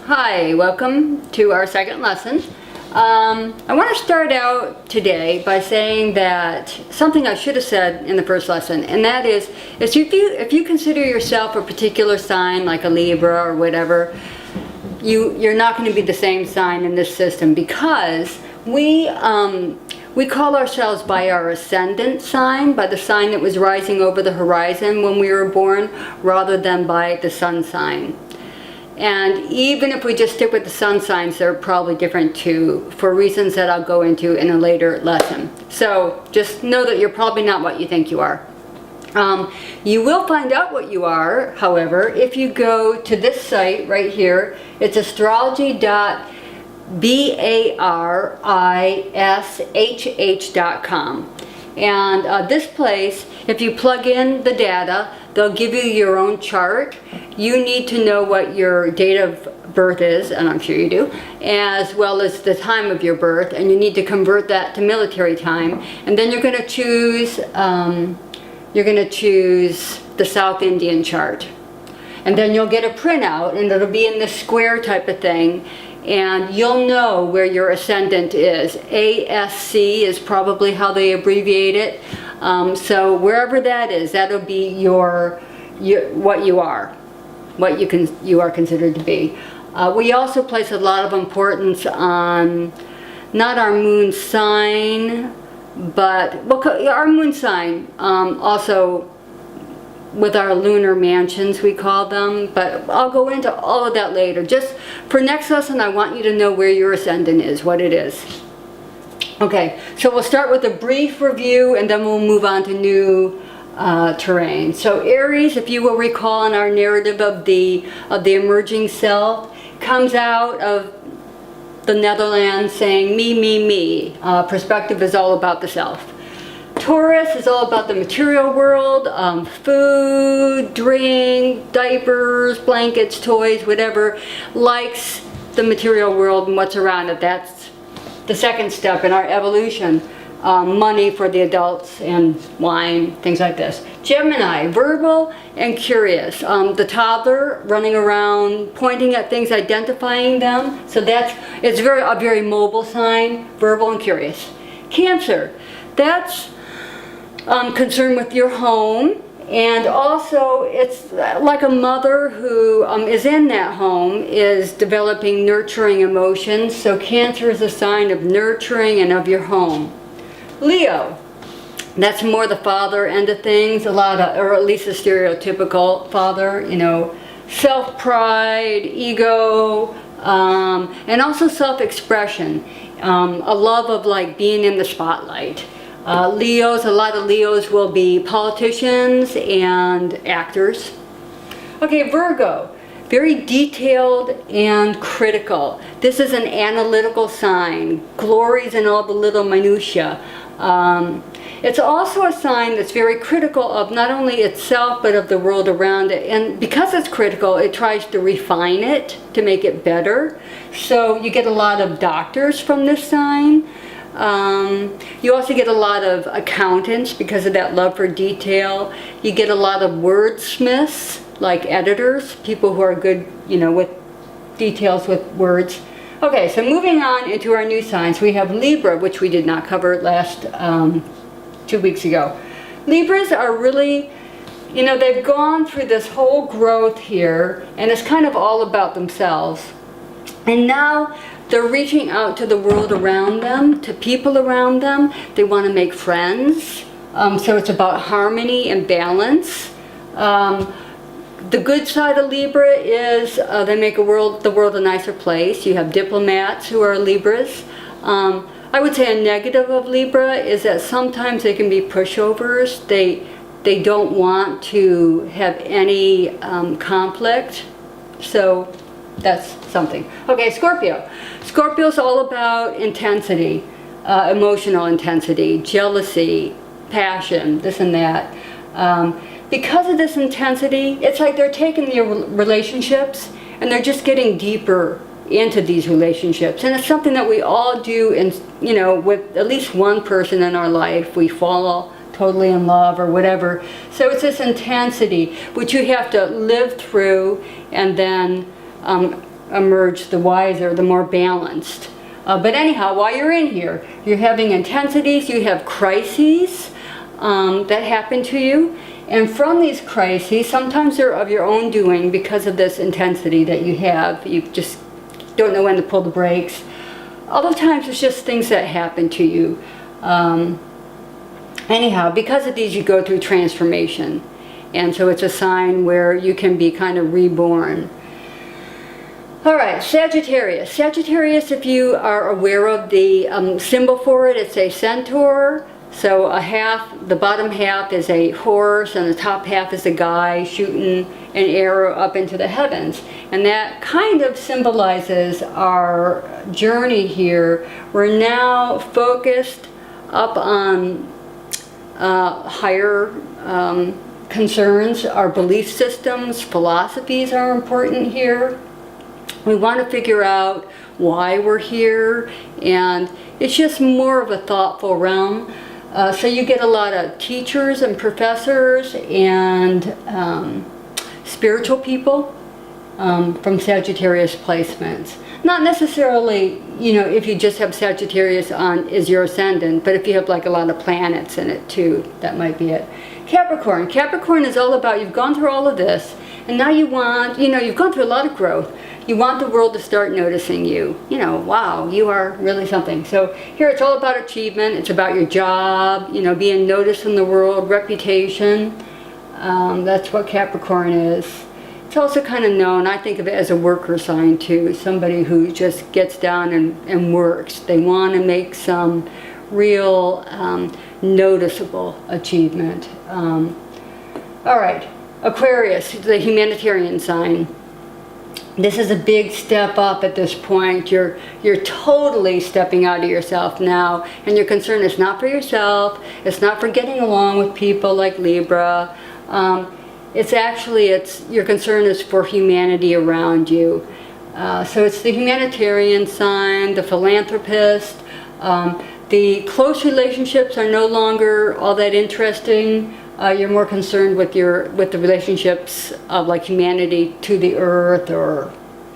Hi, welcome to our second lesson. I want to start out today by saying that something I should have said in the first lesson, and that is if you consider yourself a particular sign, like a Libra or whatever, you're not going to be the same sign in this system, because we call ourselves by our ascendant sign, by the sign that was rising over the horizon when we were born, rather than by the sun sign. And even if we just stick with the sun signs, they're probably different too, for reasons that I'll go into in a later lesson. So just know that you're probably not what you think you are. You will find out what you are, however, if you go to this site right here. It's astrology.barishh.com. And this place, if you plug in the data, they'll give you your own chart. You need to know what your date of birth is, and I'm sure you do, as well as the time of your birth, and you need to convert that to military time. And then you're going to choose the South Indian chart. And then you'll get a printout, and it'll be in this square type of thing, and you'll know where your ascendant is. ASC is probably how they abbreviate it. So wherever that is, that'll be what you are, what you are considered to be. We also place a lot of importance on not our moon sign, but our moon sign, also with our lunar mansions, we call them, but I'll go into all of that later. Just for next lesson, I want you to know where your ascendant is, what it is. Okay, so we'll start with a brief review, and then we'll move on to new terrain. So Aries, if you will recall in our narrative of the emerging self, comes out of the Netherlands saying me, me, me. Perspective is all about the self. Taurus is all about the material world, food, drink, diapers, blankets, toys, whatever, likes the material world and what's around it. That's the second step in our evolution. Money for the adults and wine, things like this. Gemini, verbal and curious. The toddler running around, pointing at things, identifying them. So it's a very mobile sign, verbal and curious. Cancer, that's concerned with your home, and also it's like a mother who is in that home is developing nurturing emotions. So Cancer is a sign of nurturing and of your home. Leo, that's more the father end of things, or at least a stereotypical father, self-pride, ego, and also self-expression, a love of like being in the spotlight. A lot of Leos will be politicians and actors. Okay, Virgo, very detailed and critical. This is an analytical sign, glories in all the little minutiae. It's also a sign that's very critical of not only itself, but of the world around it. And because it's critical, it tries to refine it to make it better. So you get a lot of doctors from this sign. You also get a lot of accountants because of that love for detail. You get a lot of wordsmiths, like editors, people who are good, with details with words. Okay, so moving on into our new signs, we have Libra, which we did not cover last 2 weeks ago. Libras are really, they've gone through this whole growth here, and it's kind of all about themselves. And now they're reaching out to the world around them, to people around them. They want to make friends. So it's about harmony and balance. The good side of Libra is they make the world a nicer place. You have diplomats who are Libras. I would say a negative of Libra is that sometimes they can be pushovers. They don't want to have any conflict. So that's something. Okay, Scorpio. Scorpio's all about intensity, emotional intensity, jealousy, passion, this and that. Because of this intensity, it's like they're taking your relationships and they're just getting deeper into these relationships. And it's something that we all do, with at least one person in our life. We fall totally in love or whatever. So it's this intensity which you have to live through and then emerge the wiser, the more balanced. But anyhow, while you're in here, you're having intensities, you have crises that happen to you. And from these crises, sometimes they're of your own doing because of this intensity that you have. You just don't know when to pull the brakes. Other times it's just things that happen to you. Anyhow, because of these, you go through transformation. And so it's a sign where you can be kind of reborn. All right, Sagittarius. Sagittarius, if you are aware of the symbol for it, it's a centaur. So a half, the bottom half is a horse, and the top half is a guy shooting an arrow up into the heavens. And that kind of symbolizes our journey here. We're now focused up on higher concerns. Our belief systems, philosophies are important here. We want to figure out why we're here, and it's just more of a thoughtful realm. So you get a lot of teachers and professors and spiritual people from Sagittarius placements. Not necessarily, you know, if you just have Sagittarius on is your ascendant, but if you have like a lot of planets in it too, that might be it. Capricorn. Capricorn is all about, you've gone through all of this, and now you want, you know, you've gone through a lot of growth. You want the world to start noticing you. You know, wow, you are really something. So here it's all about achievement. It's about your job, you know, being noticed in the world, reputation. That's what Capricorn is. It's also kind of known, I think of it as a worker sign too, somebody who just gets down and works. They want to make some real noticeable achievement. All right, Aquarius, the humanitarian sign. This is a big step up at this point. You're totally stepping out of yourself now, and your concern is not for yourself. It's not for getting along with people like Libra. It's your concern is for humanity around you. So it's the humanitarian sign, the philanthropist. The close relationships are no longer all that interesting. You're more concerned with the relationships of like humanity to the earth or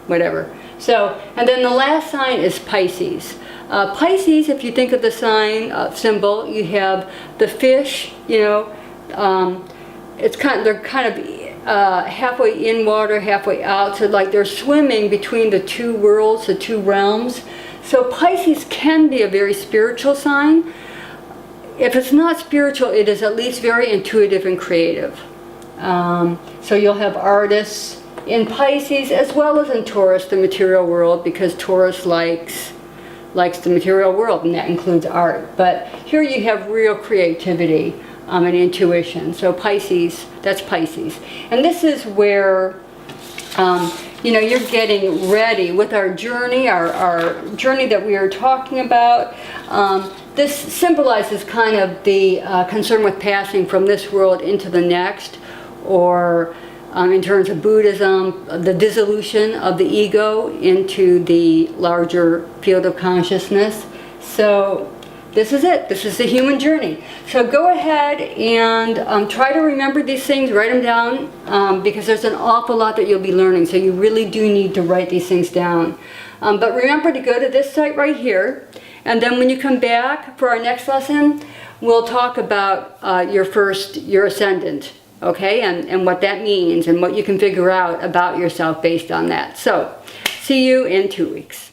whatever. So, and then the last sign is Pisces. Pisces, if you think of the sign symbol, you have the fish. You know, they're kind of halfway in water, halfway out. So like they're swimming between the two worlds, the two realms. So Pisces can be a very spiritual sign. If it's not spiritual, it is at least very intuitive and creative. So you'll have artists in Pisces as well as in Taurus, the material world, because Taurus likes the material world, and that includes art. But here you have real creativity and intuition. So Pisces, that's Pisces. And this is where you know, you're getting ready with our journey, our journey that we are talking about. This symbolizes kind of the concern with passing from this world into the next, or in terms of Buddhism, the dissolution of the ego into the larger field of consciousness. So this is it. This is the human journey. So go ahead and try to remember these things, write them down, because there's an awful lot that you'll be learning, so you really do need to write these things down. But remember to go to this site right here, and then when you come back for our next lesson, we'll talk about your ascendant, okay, and what that means and what you can figure out about yourself based on that. So see you in 2 weeks.